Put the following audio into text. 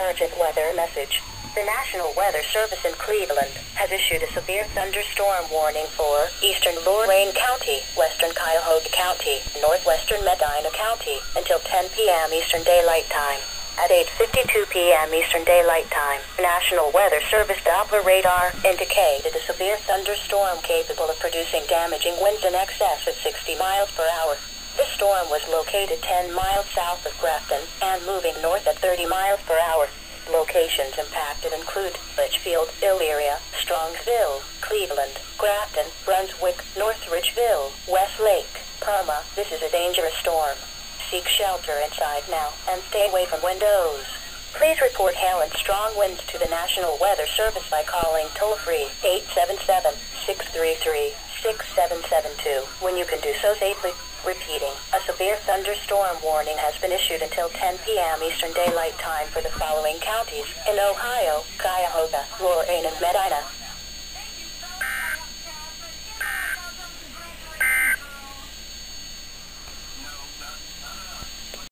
urgent weather message. The National Weather Service in Cleveland has issued a severe thunderstorm warning for eastern Lorain County, western Cuyahoga County, northwestern Medina County until 10 p.m. Eastern Daylight Time. At 8:52 p.m. Eastern Daylight Time, National Weather Service Doppler radar indicated a severe thunderstorm capable of producing damaging winds in excess of 60 miles per hour. This storm was located 10 miles south of Grafton and moving north at 30 miles per hour. Locations impacted include Litchfield, Elyria, Strongsville, Cleveland, Grafton, Brunswick, North Richville, Westlake, Parma. This is a dangerous storm. Seek shelter inside now and stay away from windows. Please report hail and strong winds to the National Weather Service by calling toll-free 877-633-6772 when you can do so safely. Repeating, a severe thunderstorm warning has been issued until 10 p.m. Eastern Daylight Time for the following counties in Ohio: Cuyahoga, Lorain, and Medina.